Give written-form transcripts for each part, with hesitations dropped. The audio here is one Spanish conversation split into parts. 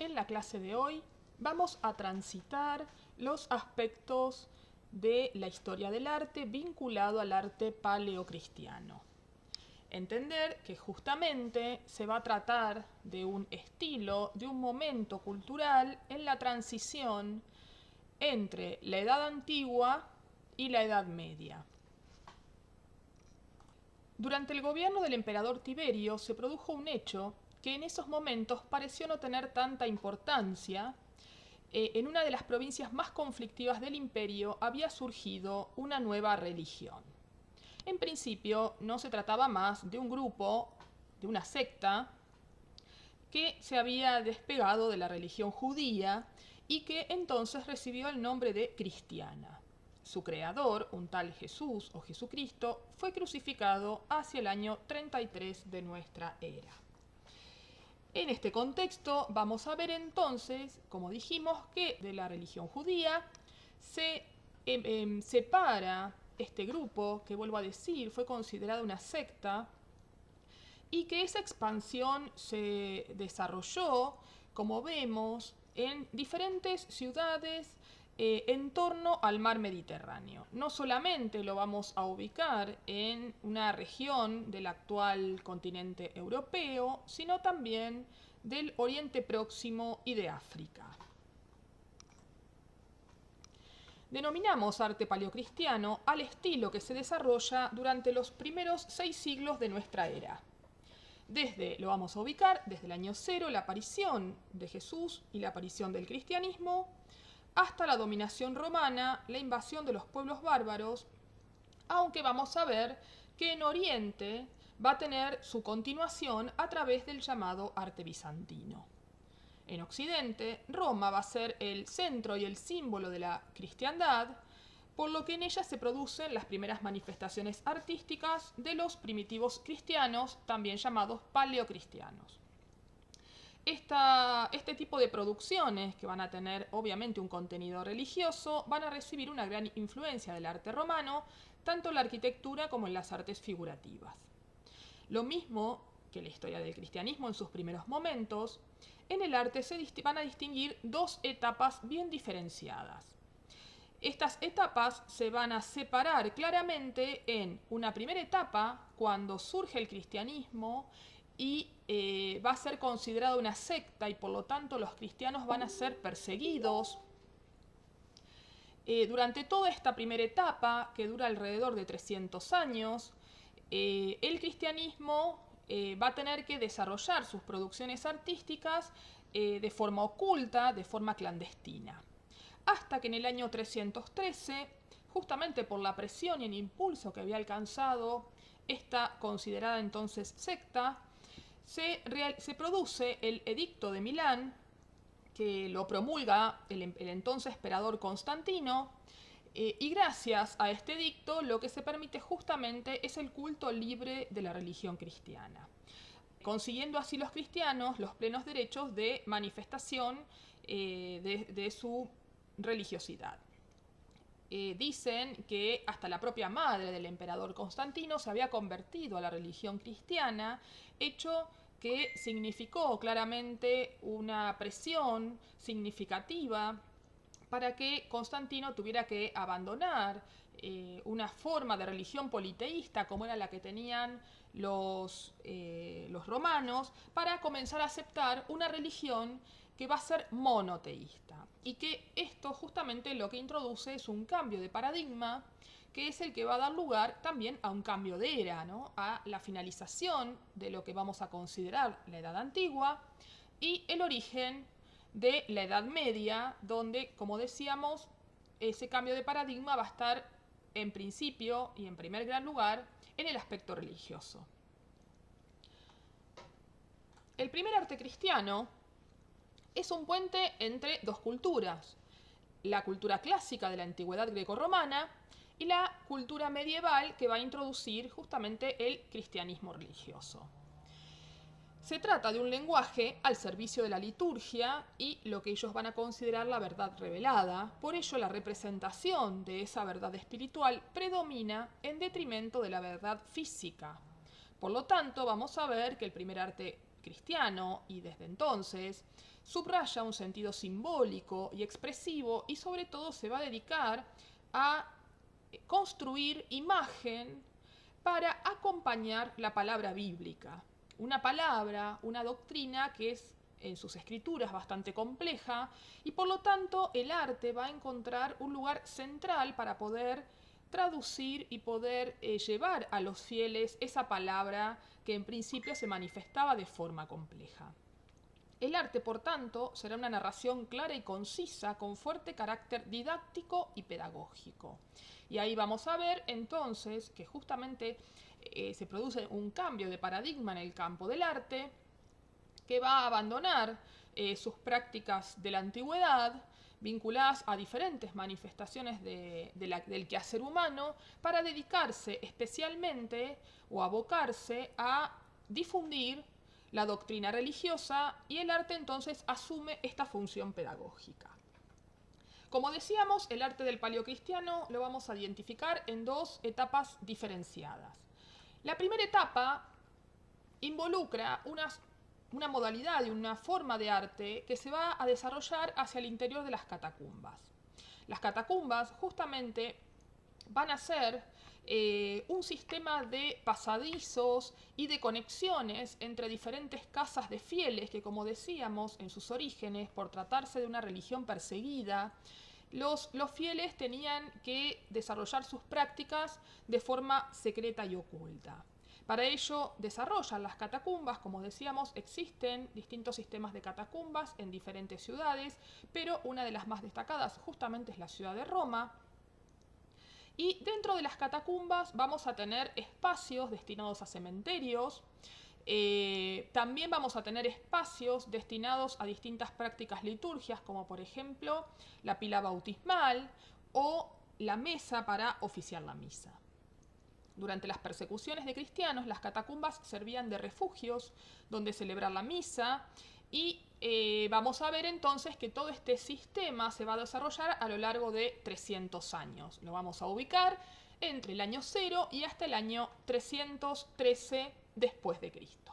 En la clase de hoy vamos a transitar los aspectos de la historia del arte vinculado al arte paleocristiano. Entender que justamente se va a tratar de un estilo, de un momento cultural en la transición entre la Edad Antigua y la Edad Media. Durante el gobierno del emperador Tiberio se produjo un hecho que en esos momentos pareció no tener tanta importancia. En una de las provincias más conflictivas del imperio había surgido una nueva religión. En principio no se trataba más de un grupo, de una secta, que se había despegado de la religión judía y que entonces recibió el nombre de cristiana. Su creador, un tal Jesús o Jesucristo, fue crucificado hacia el año 33 de nuestra era. En este contexto vamos a ver entonces, como dijimos, que de la religión judía se separa este grupo, que vuelvo a decir, fue considerada una secta, y que esa expansión se desarrolló, como vemos, en diferentes ciudades en torno al mar Mediterráneo. No solamente lo vamos a ubicar en una región del actual continente europeo, sino también del Oriente Próximo y de África. Denominamos arte paleocristiano al estilo que se desarrolla durante los primeros 6 siglos de nuestra era. Lo vamos a ubicar desde el año 0, la aparición de Jesús y la aparición del cristianismo, hasta la dominación romana, la invasión de los pueblos bárbaros, aunque vamos a ver que en Oriente va a tener su continuación a través del llamado arte bizantino. En Occidente, Roma va a ser el centro y el símbolo de la cristiandad, por lo que en ella se producen las primeras manifestaciones artísticas de los primitivos cristianos, también llamados paleocristianos. Este tipo de producciones, que van a tener obviamente un contenido religioso, van a recibir una gran influencia del arte romano, tanto en la arquitectura como en las artes figurativas. Lo mismo que la historia del cristianismo en sus primeros momentos, en el arte se van a distinguir dos etapas bien diferenciadas. Estas etapas se van a separar claramente en una primera etapa, cuando surge el cristianismo y va a ser considerado una secta y por lo tanto los cristianos van a ser perseguidos. Durante toda esta primera etapa, que dura alrededor de 300 años, el cristianismo va a tener que desarrollar sus producciones artísticas de forma oculta, de forma clandestina. Hasta que en el año 313, justamente por la presión y el impulso que había alcanzado esta considerada entonces secta, se produce el Edicto de Milán, que lo promulga el entonces emperador Constantino, y gracias a este edicto lo que se permite justamente es el culto libre de la religión cristiana, consiguiendo así los cristianos los plenos derechos de manifestación de su religiosidad. Dicen que hasta la propia madre del emperador Constantino se había convertido a la religión cristiana, hecho que significó claramente una presión significativa para que Constantino tuviera que abandonar una forma de religión politeísta como era la que tenían los romanos, para comenzar a aceptar una religión que va a ser monoteísta, y que esto justamente lo que introduce es un cambio de paradigma, que es el que va a dar lugar también a un cambio de era, ¿no? A la finalización de lo que vamos a considerar la Edad Antigua y el origen de la Edad Media, donde, como decíamos, ese cambio de paradigma va a estar en principio y en primer gran lugar en el aspecto religioso. El primer arte cristiano es un puente entre dos culturas: la cultura clásica de la antigüedad grecorromana y la cultura medieval, que va a introducir justamente el cristianismo religioso. Se trata de un lenguaje al servicio de la liturgia y lo que ellos van a considerar la verdad revelada. Por ello, la representación de esa verdad espiritual predomina en detrimento de la verdad física. Por lo tanto, vamos a ver que el primer arte cristiano y desde entonces, subraya un sentido simbólico y expresivo y sobre todo se va a dedicar a construir imagen para acompañar la palabra bíblica. Una palabra, una doctrina que es en sus escrituras bastante compleja y por lo tanto el arte va a encontrar un lugar central para poder traducir y poder llevar a los fieles esa palabra que en principio se manifestaba de forma compleja. El arte, por tanto, será una narración clara y concisa con fuerte carácter didáctico y pedagógico. Y ahí vamos a ver entonces que justamente se produce un cambio de paradigma en el campo del arte que va a abandonar sus prácticas de la antigüedad vinculadas a diferentes manifestaciones del quehacer humano para dedicarse especialmente o abocarse a difundir la doctrina religiosa y el arte entonces asume esta función pedagógica. Como decíamos, el arte del paleocristiano lo vamos a identificar en dos etapas diferenciadas. La primera etapa involucra una modalidad y una forma de arte que se va a desarrollar hacia el interior de las catacumbas. Las catacumbas justamente van a ser un sistema de pasadizos y de conexiones entre diferentes casas de fieles que, como decíamos, en sus orígenes, por tratarse de una religión perseguida, los fieles tenían que desarrollar sus prácticas de forma secreta y oculta. Para ello desarrollan las catacumbas, como decíamos, existen distintos sistemas de catacumbas en diferentes ciudades, pero una de las más destacadas justamente es la ciudad de Roma. Y dentro de las catacumbas vamos a tener espacios destinados a cementerios, también vamos a tener espacios destinados a distintas prácticas litúrgicas, como por ejemplo la pila bautismal o la mesa para oficiar la misa. Durante las persecuciones de cristianos, las catacumbas servían de refugios donde celebrar la misa y vamos a ver entonces que todo este sistema se va a desarrollar a lo largo de 300 años. Lo vamos a ubicar entre el año 0 y hasta el año 313 después de Cristo.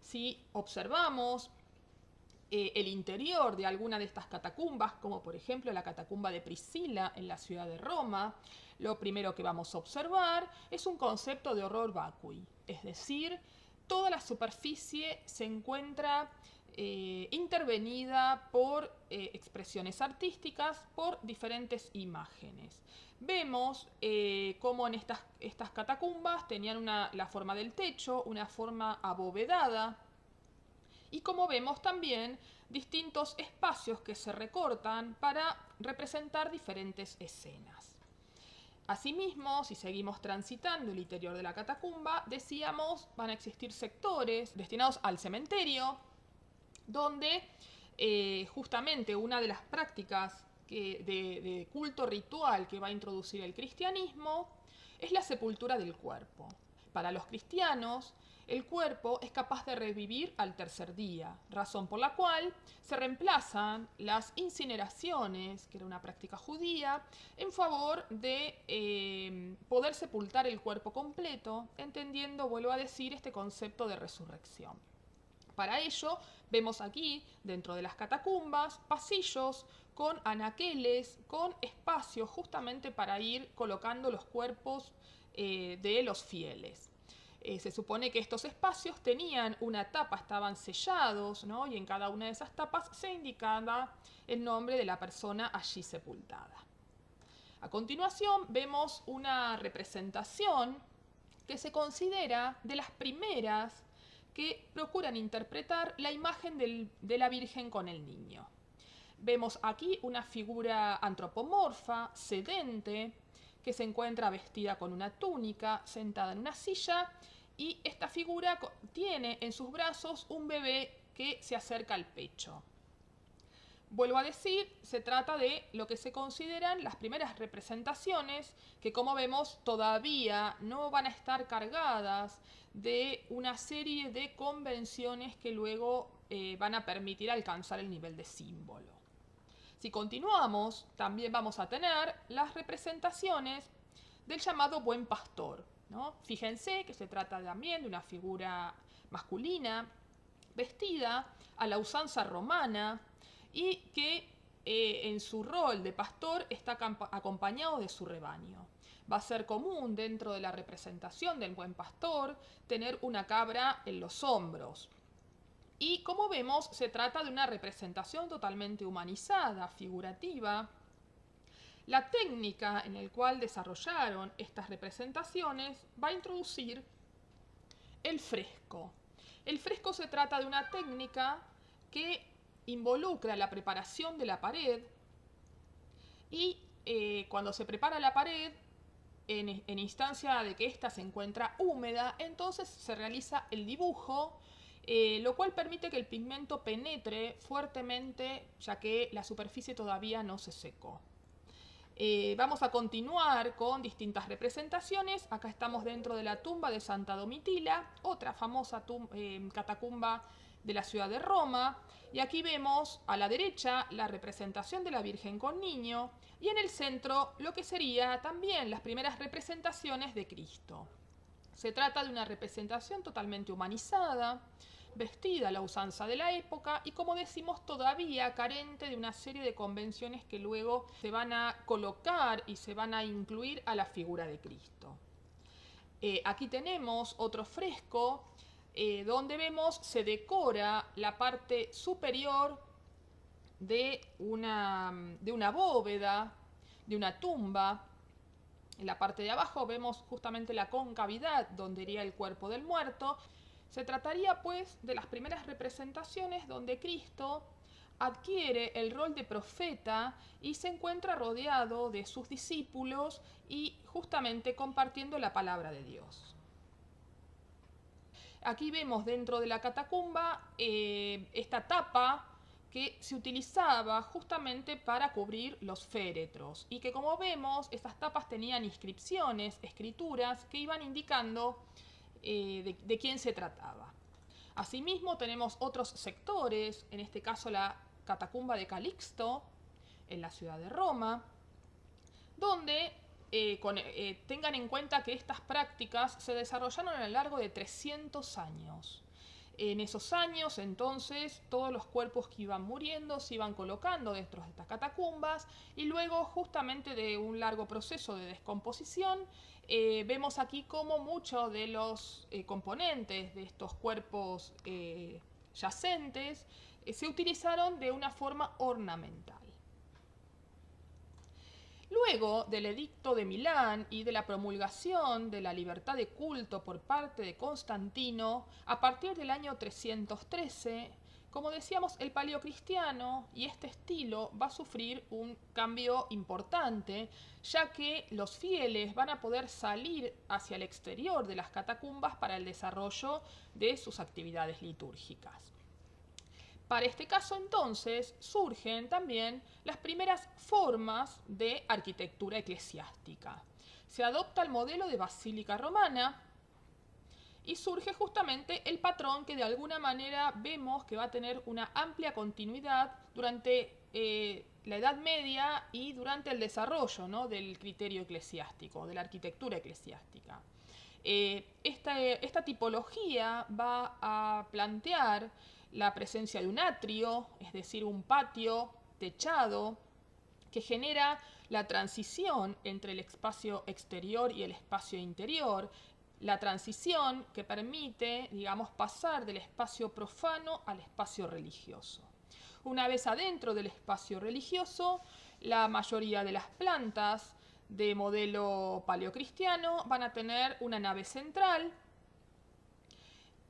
Si observamos el interior de alguna de estas catacumbas, como por ejemplo la catacumba de Priscila en la ciudad de Roma, lo primero que vamos a observar es un concepto de horror vacui, es decir, toda la superficie se encuentra intervenida por expresiones artísticas, por diferentes imágenes. Vemos cómo en estas catacumbas tenían la forma del techo, una forma abovedada, y como vemos también distintos espacios que se recortan para representar diferentes escenas. Asimismo, si seguimos transitando el interior de la catacumba, decíamos, van a existir sectores destinados al cementerio, donde justamente una de las prácticas de culto ritual que va a introducir el cristianismo es la sepultura del cuerpo. Para los cristianos, el cuerpo es capaz de revivir al tercer día, razón por la cual se reemplazan las incineraciones, que era una práctica judía, en favor de poder sepultar el cuerpo completo, entendiendo, vuelvo a decir, este concepto de resurrección. Para ello, vemos aquí, dentro de las catacumbas, pasillos con anaqueles, con espacios justamente para ir colocando los cuerpos de los fieles. Se supone que estos espacios tenían una tapa, estaban sellados, ¿no? Y en cada una de esas tapas se indicaba el nombre de la persona allí sepultada. A continuación vemos una representación que se considera de las primeras que procuran interpretar la imagen de la Virgen con el niño. Vemos aquí una figura antropomorfa, sedente, que se encuentra vestida con una túnica, sentada en una silla, y esta figura tiene en sus brazos un bebé que se acerca al pecho. Vuelvo a decir, se trata de lo que se consideran las primeras representaciones que, como vemos, todavía no van a estar cargadas de una serie de convenciones que luego van a permitir alcanzar el nivel de símbolo. Si continuamos, también vamos a tener las representaciones del llamado buen pastor, ¿no? Fíjense que se trata también de una figura masculina vestida a la usanza romana y que en su rol de pastor está acompañado de su rebaño. Va a ser común dentro de la representación del buen pastor tener una cabra en los hombros. Y como vemos, se trata de una representación totalmente humanizada, figurativa. La técnica en la cual desarrollaron estas representaciones va a introducir el fresco. El fresco se trata de una técnica que involucra la preparación de la pared y cuando se prepara la pared, en instancia de que ésta se encuentra húmeda, entonces se realiza el dibujo, lo cual permite que el pigmento penetre fuertemente, ya que la superficie todavía no se secó. Vamos a continuar con distintas representaciones. Acá estamos dentro de la tumba de Santa Domitila, otra famosa catacumba de la ciudad de Roma. Y aquí vemos a la derecha la representación de la Virgen con Niño y en el centro lo que sería también las primeras representaciones de Cristo. Se trata de una representación totalmente humanizada, vestida a la usanza de la época y, como decimos, todavía carente de una serie de convenciones que luego se van a colocar y se van a incluir a la figura de Cristo. Aquí tenemos otro fresco donde vemos se decora la parte superior de una bóveda, de una tumba. En la parte de abajo vemos justamente la concavidad donde iría el cuerpo del muerto. Se trataría pues de las primeras representaciones donde Cristo adquiere el rol de profeta y se encuentra rodeado de sus discípulos y justamente compartiendo la palabra de Dios. Aquí vemos dentro de la catacumba esta tapa que se utilizaba justamente para cubrir los féretros y que, como vemos, estas tapas tenían inscripciones, escrituras que iban indicando de quién se trataba. Asimismo tenemos otros sectores, en este caso la catacumba de Calixto en la ciudad de Roma, donde tengan en cuenta que estas prácticas se desarrollaron a lo largo de 300 años. En esos años, entonces, todos los cuerpos que iban muriendo se iban colocando dentro de estas catacumbas y luego, justamente de un largo proceso de descomposición, vemos aquí cómo muchos de los componentes de estos cuerpos yacentes se utilizaron de una forma ornamental. Luego del edicto de Milán y de la promulgación de la libertad de culto por parte de Constantino, a partir del año 313, como decíamos, el paleocristiano y este estilo va a sufrir un cambio importante, ya que los fieles van a poder salir hacia el exterior de las catacumbas para el desarrollo de sus actividades litúrgicas. Para este caso, entonces, surgen también las primeras formas de arquitectura eclesiástica. Se adopta el modelo de basílica romana y surge justamente el patrón que de alguna manera vemos que va a tener una amplia continuidad durante la Edad Media y durante el desarrollo, ¿no?, del criterio eclesiástico, de la arquitectura eclesiástica. Esta tipología va a plantear la presencia de un atrio, es decir, un patio techado, que genera la transición entre el espacio exterior y el espacio interior, la transición que permite, digamos, pasar del espacio profano al espacio religioso. Una vez adentro del espacio religioso, la mayoría de las plantas de modelo paleocristiano van a tener una nave central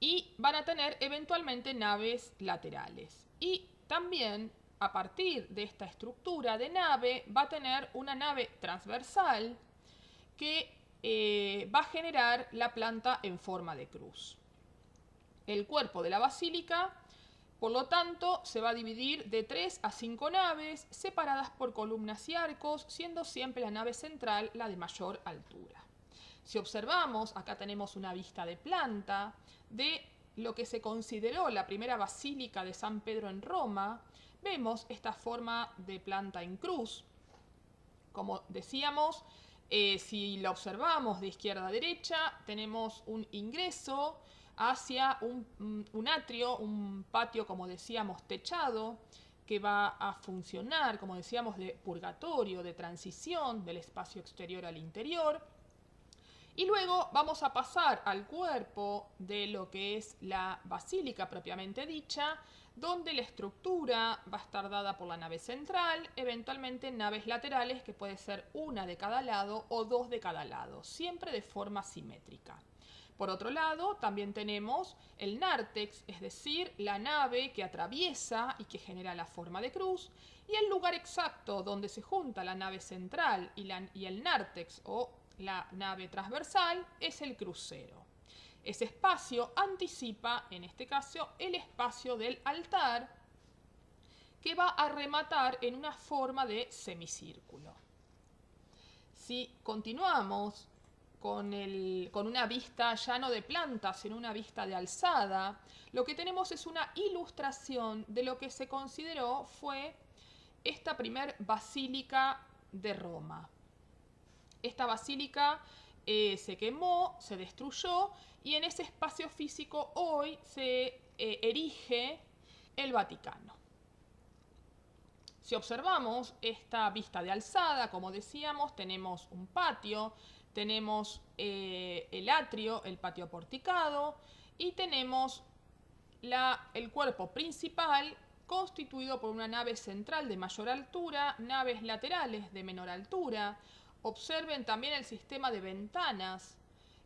y van a tener eventualmente naves laterales. Y también, a partir de esta estructura de nave, va a tener una nave transversal que va a generar la planta en forma de cruz. El cuerpo de la basílica, por lo tanto, se va a dividir de 3 a 5 naves separadas por columnas y arcos, siendo siempre la nave central la de mayor altura. Si observamos, acá tenemos una vista de planta de lo que se consideró la primera basílica de San Pedro en Roma. Vemos esta forma de planta en cruz. Como decíamos, si la observamos de izquierda a derecha, tenemos un ingreso hacia un atrio, un patio, como decíamos, techado, que va a funcionar, como decíamos, de purgatorio, de transición del espacio exterior al interior. Y luego vamos a pasar al cuerpo de lo que es la basílica propiamente dicha, donde la estructura va a estar dada por la nave central, eventualmente naves laterales, que puede ser una de cada lado o dos de cada lado, siempre de forma simétrica. Por otro lado, también tenemos el nártex, es decir, la nave que atraviesa y que genera la forma de cruz, y el lugar exacto donde se junta la nave central y el nártex o la nave transversal es el crucero. Ese espacio anticipa, en este caso, el espacio del altar, que va a rematar en una forma de semicírculo. Si continuamos con una vista ya no de planta, sino una vista de alzada, lo que tenemos es una ilustración de lo que se consideró fue esta primer basílica de Roma. Esta basílica se quemó, se destruyó, y en ese espacio físico hoy se erige el Vaticano. Si observamos esta vista de alzada, como decíamos, tenemos un patio, tenemos el atrio, el patio porticado, y tenemos el cuerpo principal constituido por una nave central de mayor altura, naves laterales de menor altura. Observen también el sistema de ventanas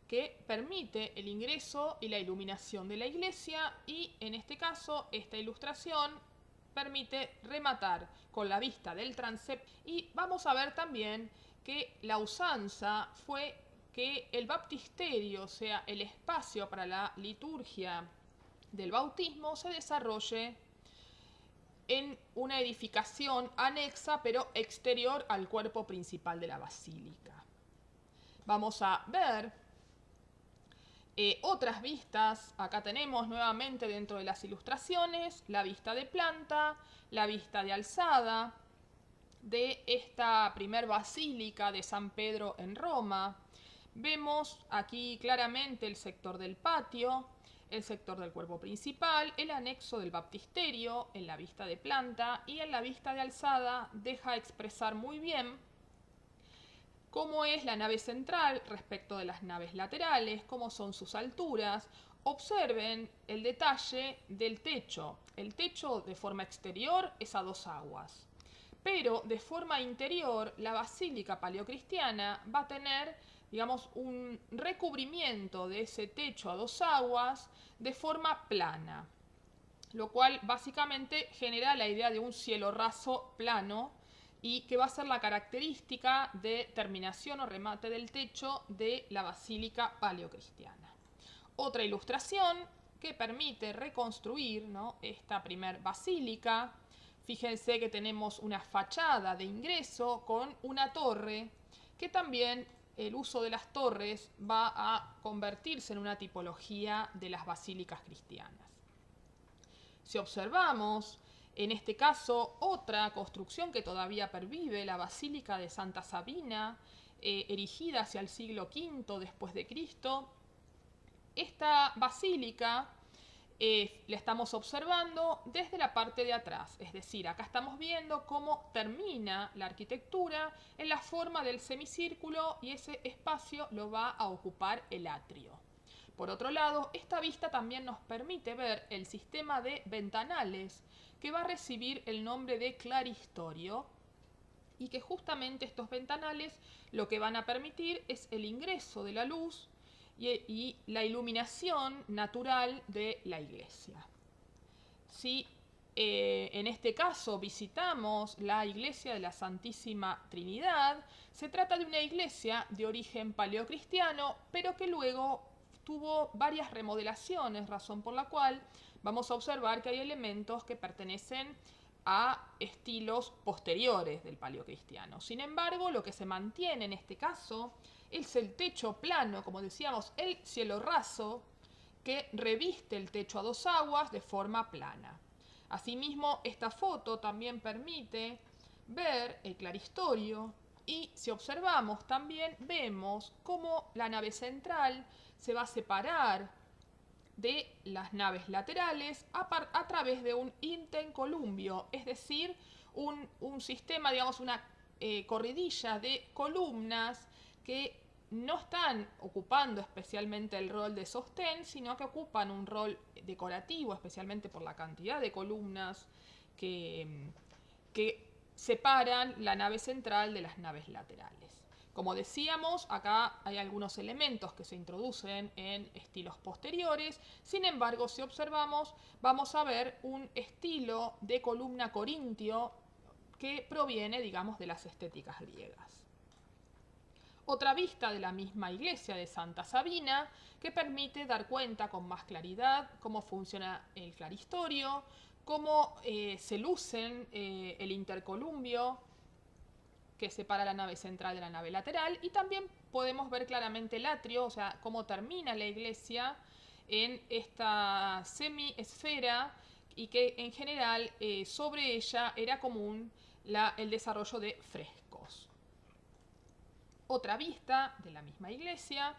que permite el ingreso y la iluminación de la iglesia, y en este caso esta ilustración permite rematar con la vista del transepto. Y vamos a ver también que la usanza fue que el baptisterio, o sea, el espacio para la liturgia del bautismo, se desarrolle en una edificación anexa pero exterior al cuerpo principal de la basílica. Vamos a ver otras vistas. Acá tenemos nuevamente dentro de las ilustraciones la vista de planta, la vista de alzada de esta primer basílica de San Pedro en Roma. Vemos aquí claramente el sector del patio, el sector del cuerpo principal, el anexo del baptisterio en la vista de planta, y en la vista de alzada deja expresar muy bien cómo es la nave central respecto de las naves laterales, cómo son sus alturas. Observen el detalle del techo. El techo de forma exterior es a dos aguas, pero de forma interior la basílica paleocristiana va a tener, digamos, un recubrimiento de ese techo a dos aguas de forma plana, lo cual básicamente genera la idea de un cielo raso plano, y que va a ser la característica de terminación o remate del techo de la basílica paleocristiana. Otra ilustración que permite reconstruir, ¿no?, esta primer basílica. Fíjense que tenemos una fachada de ingreso con una torre, que también el uso de las torres va a convertirse en una tipología de las basílicas cristianas. Si observamos, en este caso, otra construcción que todavía pervive, la Basílica de Santa Sabina, erigida hacia el siglo V después de Cristo. Esta basílica la estamos observando desde la parte de atrás, es decir, acá estamos viendo cómo termina la arquitectura en la forma del semicírculo, y ese espacio lo va a ocupar el atrio. Por otro lado, esta vista también nos permite ver el sistema de ventanales que va a recibir el nombre de claristorio, y que justamente estos ventanales lo que van a permitir es el ingreso de la luz y la iluminación natural de la iglesia. Si en este caso visitamos la iglesia de la Santísima Trinidad, se trata de una iglesia de origen paleocristiano, pero que luego tuvo varias remodelaciones, razón por la cual vamos a observar que hay elementos que pertenecen a estilos posteriores del paleocristiano. Sin embargo, lo que se mantiene en este caso es el techo plano, como decíamos, el cielo raso, que reviste el techo a dos aguas de forma plana. Asimismo, esta foto también permite ver el claristorio, y si observamos también vemos cómo la nave central se va a separar de las naves laterales a través de un intercolumbio, es decir, un sistema, digamos, una corridilla de columnas que no están ocupando especialmente el rol de sostén, sino que ocupan un rol decorativo, especialmente por la cantidad de columnas que separan la nave central de las naves laterales. Como decíamos, acá hay algunos elementos que se introducen en estilos posteriores. Sin embargo, si observamos, vamos a ver un estilo de columna corintio que proviene, digamos, de las estéticas griegas. Otra vista de la misma iglesia de Santa Sabina que permite dar cuenta con más claridad cómo funciona el claristorio, cómo se lucen el intercolumbio que separa la nave central de la nave lateral, y también podemos ver claramente el atrio, o sea, cómo termina la iglesia en esta semiesfera y que en general sobre ella era común el desarrollo de frescos. Otra vista de la misma iglesia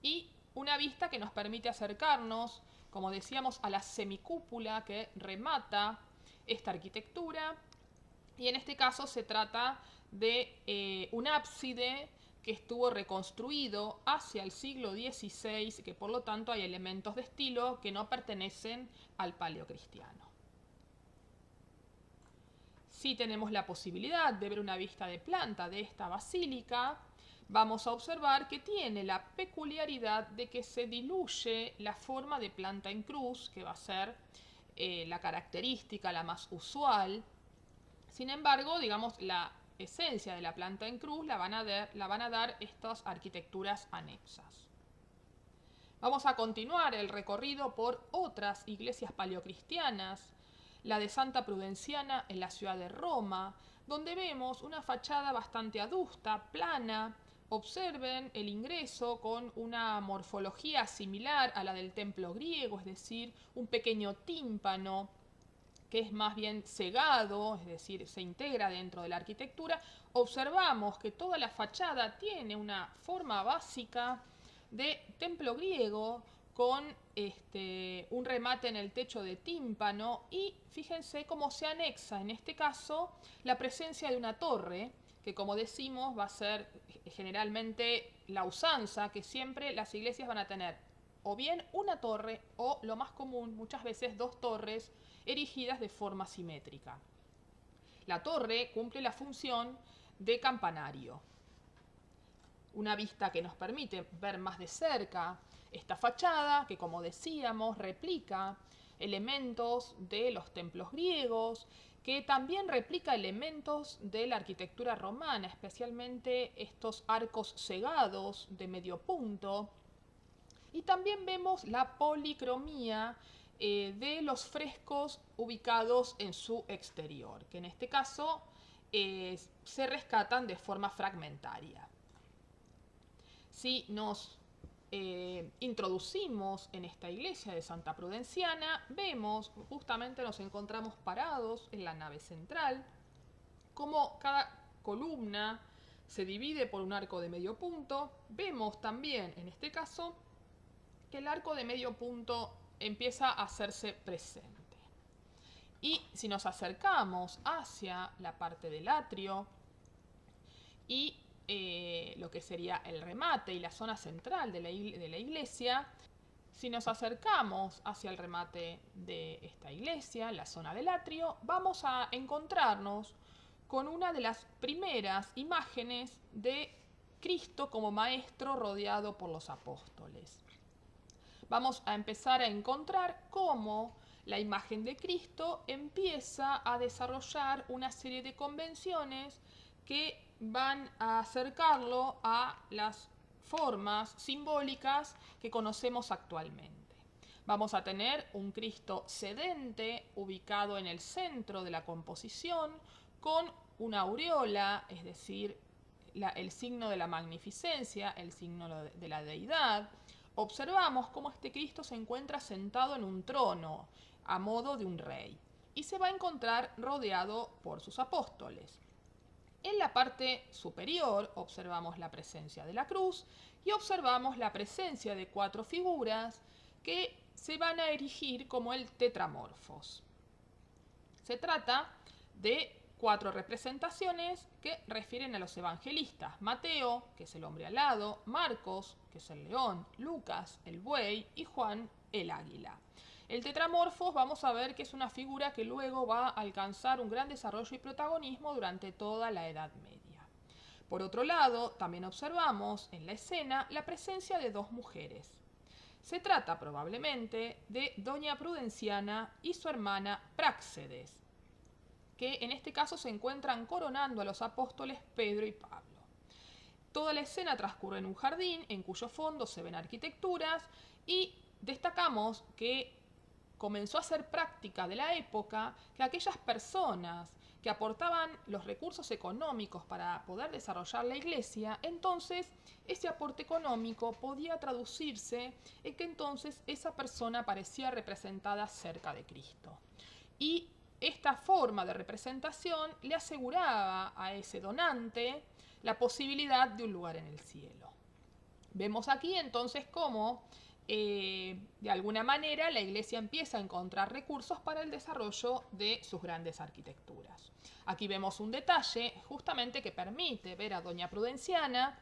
y una vista que nos permite acercarnos, como decíamos, a la semicúpula que remata esta arquitectura. Y en este caso se trata de un ábside que estuvo reconstruido hacia el siglo XVI, que por lo tanto hay elementos de estilo que no pertenecen al paleocristiano. Si tenemos la posibilidad de ver una vista de planta de esta basílica, vamos a observar que tiene la peculiaridad de que se diluye la forma de planta en cruz, que va a ser la característica, la más usual. Sin embargo, digamos, la esencia de la planta en cruz la van a dar estas arquitecturas anexas. Vamos a continuar el recorrido por otras iglesias paleocristianas, la de Santa Prudenciana en la ciudad de Roma, donde vemos una fachada bastante adusta, plana. Observen el ingreso con una morfología similar a la del templo griego, es decir, un pequeño tímpano que es más bien cegado, es decir, se integra dentro de la arquitectura. Observamos que toda la fachada tiene una forma básica de templo griego con un remate en el techo de tímpano, y fíjense cómo se anexa en este caso la presencia de una torre, que como decimos va a ser generalmente la usanza, que siempre las iglesias van a tener o bien una torre o, lo más común, muchas veces dos torres erigidas de forma simétrica. La torre cumple la función de campanario. Una vista que nos permite ver más de cerca esta fachada, que como decíamos replica elementos de los templos griegos, que también replica elementos de la arquitectura romana, especialmente estos arcos cegados de medio punto. Y también vemos la policromía de los frescos ubicados en su exterior, que en este caso se rescatan de forma fragmentaria. Si nos introducimos en esta iglesia de Santa Prudenciana, vemos, justamente nos encontramos parados en la nave central, como cada columna se divide por un arco de medio punto. Vemos también, en este caso, que el arco de medio punto empieza a hacerse presente. Y si nos acercamos hacia la parte del atrio y lo que sería el remate y la zona central de la iglesia, si nos acercamos hacia el remate de esta iglesia, la zona del atrio, vamos a encontrarnos con una de las primeras imágenes de Cristo como maestro rodeado por los apóstoles. Vamos a empezar a encontrar cómo la imagen de Cristo empieza a desarrollar una serie de convenciones que van a acercarlo a las formas simbólicas que conocemos actualmente. Vamos a tener un Cristo sedente ubicado en el centro de la composición con una aureola, es decir, el signo de la magnificencia, el signo de la deidad. Observamos cómo este Cristo se encuentra sentado en un trono a modo de un rey y se va a encontrar rodeado por sus apóstoles. En la parte superior observamos la presencia de la cruz y observamos la presencia de cuatro figuras que se van a erigir como el tetramorfos. Se trata de 4 representaciones que refieren a los evangelistas: Mateo, que es el hombre alado; Marcos, que es el león; Lucas, el buey; y Juan, el águila. El tetramorfos vamos a ver que es una figura que luego va a alcanzar un gran desarrollo y protagonismo durante toda la Edad Media. Por otro lado, también observamos en la escena la presencia de 2 mujeres. Se trata probablemente de Doña Prudenciana y su hermana Práxedes, que en este caso se encuentran coronando a los apóstoles Pedro y Pablo. Toda la escena transcurre en un jardín en cuyo fondo se ven arquitecturas, y destacamos que comenzó a ser práctica de la época que aquellas personas que aportaban los recursos económicos para poder desarrollar la iglesia, entonces ese aporte económico podía traducirse en que entonces esa persona parecía representada cerca de Cristo. Y esta forma de representación le aseguraba a ese donante la posibilidad de un lugar en el cielo. Vemos aquí entonces cómo de alguna manera la iglesia empieza a encontrar recursos para el desarrollo de sus grandes arquitecturas. Aquí vemos un detalle justamente que permite ver a Doña Prudenciana,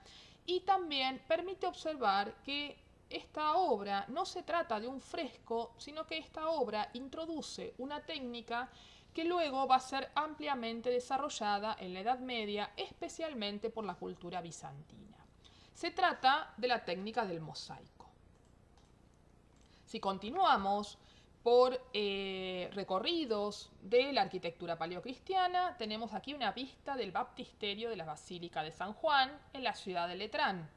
y también permite observar que esta obra no se trata de un fresco, sino que esta obra introduce una técnica que luego va a ser ampliamente desarrollada en la Edad Media, especialmente por la cultura bizantina. Se trata de la técnica del mosaico. Si continuamos por recorridos de la arquitectura paleocristiana, tenemos aquí una vista del baptisterio de la Basílica de San Juan en la ciudad de Letrán.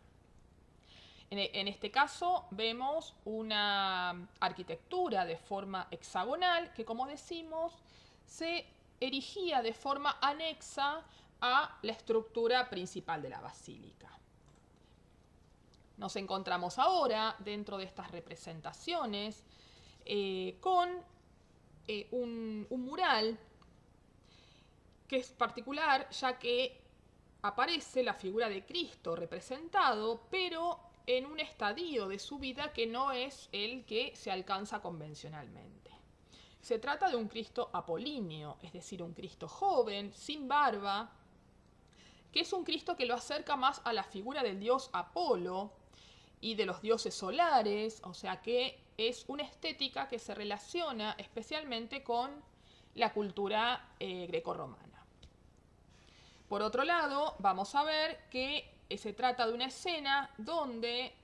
En este caso vemos una arquitectura de forma hexagonal que, como decimos, se erigía de forma anexa a la estructura principal de la basílica. Nos encontramos ahora dentro de estas representaciones con un mural que es particular, ya que aparece la figura de Cristo representado, pero en un estadio de su vida que no es el que se alcanza convencionalmente. Se trata de un Cristo apolíneo, es decir, un Cristo joven, sin barba, que es un Cristo que lo acerca más a la figura del dios Apolo y de los dioses solares, o sea que es una estética que se relaciona especialmente con la cultura grecorromana. Por otro lado, vamos a ver que se trata de una escena donde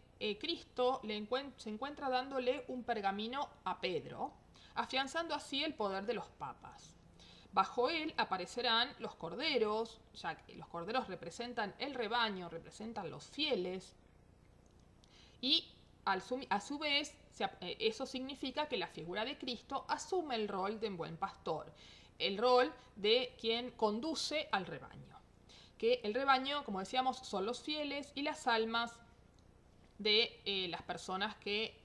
Cristo se encuentra dándole un pergamino a Pedro, afianzando así el poder de los papas. Bajo él aparecerán los corderos, ya que los corderos representan el rebaño, representan los fieles, y a su vez eso significa que la figura de Cristo asume el rol de un buen pastor, el rol de quien conduce al rebaño. Que el rebaño, como decíamos, son los fieles y las almas de las personas que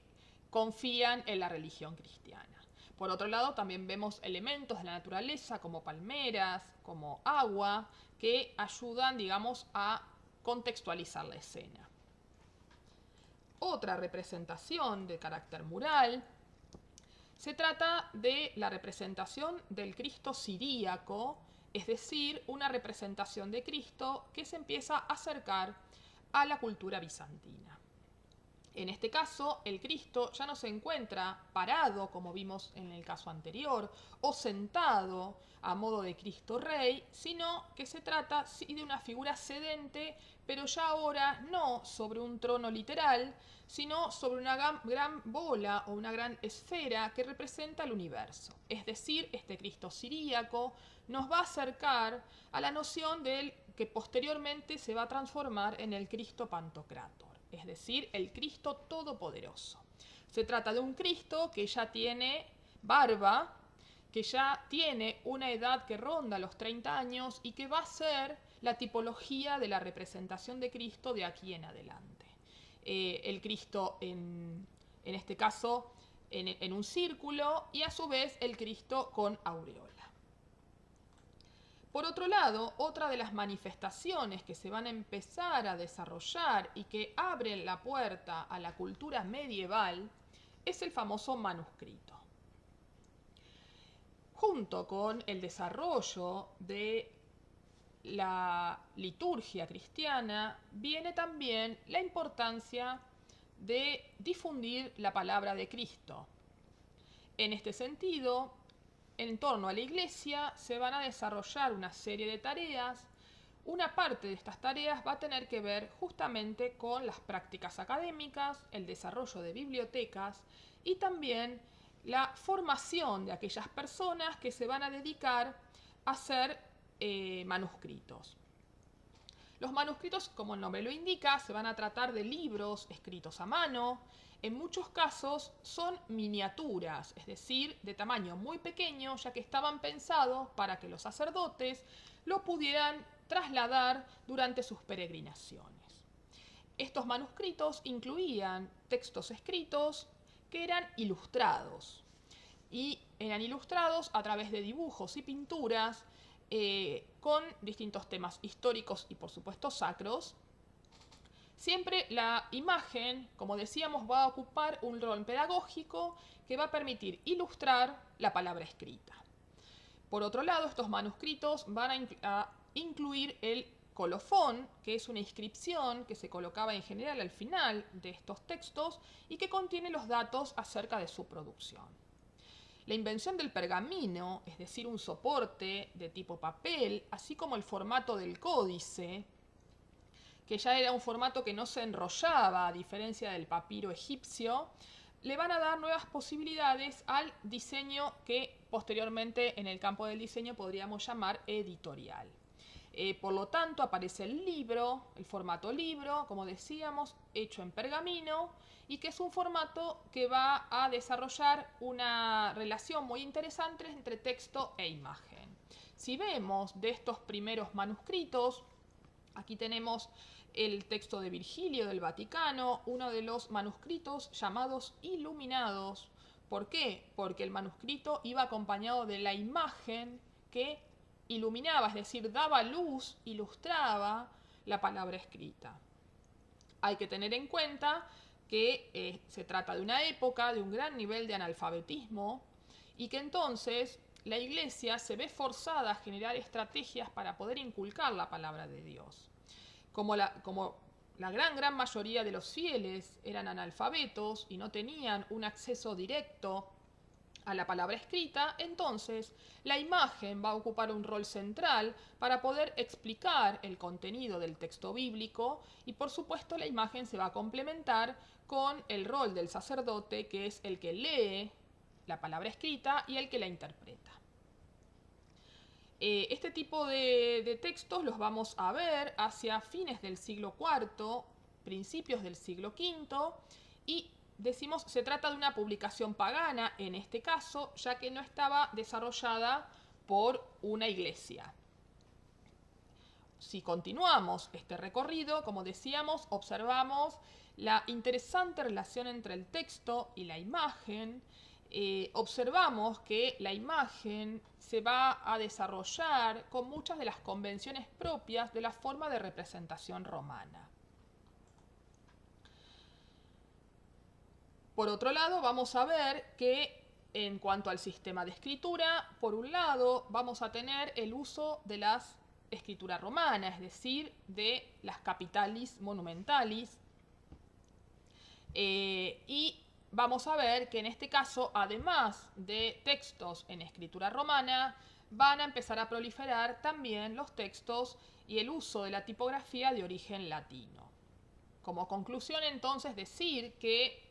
confían en la religión cristiana. Por otro lado, también vemos elementos de la naturaleza como palmeras, como agua, que ayudan, digamos, a contextualizar la escena. Otra representación de carácter mural se trata de la representación del Cristo siríaco, es decir, una representación de Cristo que se empieza a acercar a la cultura bizantina. En este caso, el Cristo ya no se encuentra parado, como vimos en el caso anterior, o sentado a modo de Cristo Rey, sino que se trata de una figura sedente, pero ya ahora no sobre un trono literal, sino sobre una gran bola o una gran esfera que representa el universo. Es decir, este Cristo siríaco nos va a acercar a la noción del que posteriormente se va a transformar en el Cristo Pantocrátor, es decir, el Cristo Todopoderoso. Se trata de un Cristo que ya tiene barba, que ya tiene una edad que ronda los 30 años y que va a ser la tipología de la representación de Cristo de aquí en adelante. El Cristo en este caso en un círculo, y a su vez el Cristo con aureola. Por otro lado, otra de las manifestaciones que se van a empezar a desarrollar y que abren la puerta a la cultura medieval es el famoso manuscrito. Junto con el desarrollo de la liturgia cristiana, viene también la importancia de difundir la palabra de Cristo. En este sentido, en torno a la Iglesia se van a desarrollar una serie de tareas. Una parte de estas tareas va a tener que ver justamente con las prácticas académicas, el desarrollo de bibliotecas y también la formación de aquellas personas que se van a dedicar a hacer manuscritos. Los manuscritos, como el nombre lo indica, se van a tratar de libros escritos a mano. En muchos casos son miniaturas, es decir, de tamaño muy pequeño, ya que estaban pensados para que los sacerdotes lo pudieran trasladar durante sus peregrinaciones. Estos manuscritos incluían textos escritos que eran ilustrados, y eran ilustrados a través de dibujos y pinturas con distintos temas históricos y por supuesto sacros. Siempre la imagen, como decíamos, va a ocupar un rol pedagógico que va a permitir ilustrar la palabra escrita. Por otro lado, estos manuscritos van a incluir el colofón, que es una inscripción que se colocaba en general al final de estos textos y que contiene los datos acerca de su producción. La invención del pergamino, es decir, un soporte de tipo papel, así como el formato del códice, que ya era un formato que no se enrollaba a diferencia del papiro egipcio, le van a dar nuevas posibilidades al diseño que posteriormente en el campo del diseño podríamos llamar editorial. Por lo tanto, aparece el libro, el formato libro, como decíamos, hecho en pergamino, y que es un formato que va a desarrollar una relación muy interesante entre texto e imagen. Si vemos de estos primeros manuscritos, aquí tenemos el texto de Virgilio del Vaticano, uno de los manuscritos llamados iluminados. ¿Por qué? Porque el manuscrito iba acompañado de la imagen que iluminaba, es decir, daba luz, ilustraba la palabra escrita. Hay que tener en cuenta que se trata de una época de un gran nivel de analfabetismo y que entonces la Iglesia se ve forzada a generar estrategias para poder inculcar la palabra de Dios. Como la gran mayoría de los fieles eran analfabetos y no tenían un acceso directo a la palabra escrita, entonces la imagen va a ocupar un rol central para poder explicar el contenido del texto bíblico y por supuesto la imagen se va a complementar con el rol del sacerdote, que es el que lee la palabra escrita y el que la interpreta. Este tipo de textos los vamos a ver hacia fines del siglo IV, principios del siglo V, y decimos se trata de una publicación pagana en este caso, ya que no estaba desarrollada por una iglesia. Si continuamos este recorrido, como decíamos, observamos la interesante relación entre el texto y la imagen. Observamos que la imagen se va a desarrollar con muchas de las convenciones propias de la forma de representación romana. Por otro lado, vamos a ver que en cuanto al sistema de escritura, por un lado vamos a tener el uso de las escrituras romanas, es decir, de las capitalis monumentalis, y vamos a ver que en este caso, además de textos en escritura romana, van a empezar a proliferar también los textos y el uso de la tipografía de origen latino. Como conclusión, entonces, decir que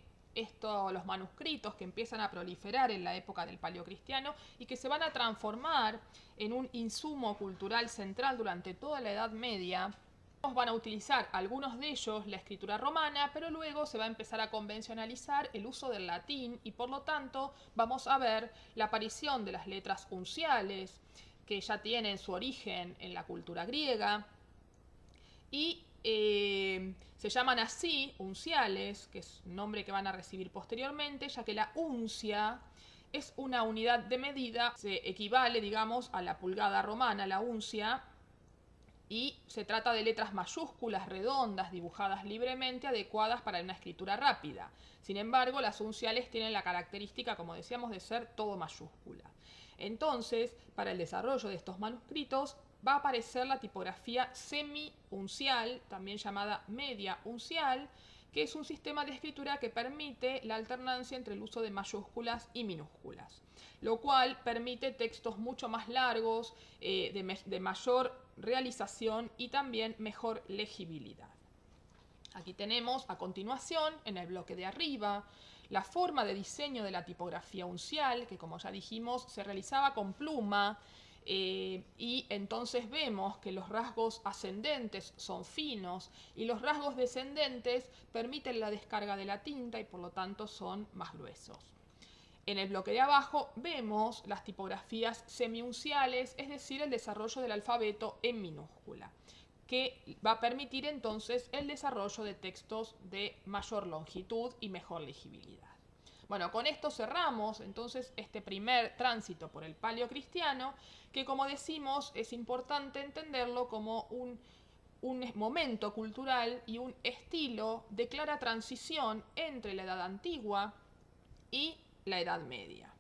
los manuscritos que empiezan a proliferar en la época del Paleocristiano y que se van a transformar en un insumo cultural central durante toda la Edad Media, van a utilizar algunos de ellos la escritura romana, pero luego se va a empezar a convencionalizar el uso del latín y por lo tanto vamos a ver la aparición de las letras unciales, que ya tienen su origen en la cultura griega, y se llaman así unciales, que es un nombre que van a recibir posteriormente, ya que la uncia es una unidad de medida, se equivale, digamos, a la pulgada romana, la uncia, y se trata de letras mayúsculas redondas dibujadas libremente, adecuadas para una escritura rápida. Sin embargo, las unciales tienen la característica, como decíamos, de ser todo mayúscula. Entonces, para el desarrollo de estos manuscritos va a aparecer la tipografía semi-uncial, también llamada media uncial, que es un sistema de escritura que permite la alternancia entre el uso de mayúsculas y minúsculas, lo cual permite textos mucho más largos, de mayor realización y también mejor legibilidad. Aquí tenemos a continuación, en el bloque de arriba, la forma de diseño de la tipografía uncial, que como ya dijimos se realizaba con pluma, y entonces vemos que los rasgos ascendentes son finos y los rasgos descendentes permiten la descarga de la tinta y por lo tanto son más gruesos. En el bloque de abajo vemos las tipografías semiunciales, es decir, el desarrollo del alfabeto en minúscula, que va a permitir entonces el desarrollo de textos de mayor longitud y mejor legibilidad. Bueno, con esto cerramos entonces este primer tránsito por el paleocristiano, que como decimos es importante entenderlo como un momento cultural y un estilo de clara transición entre la Edad Antigua y la Edad Media.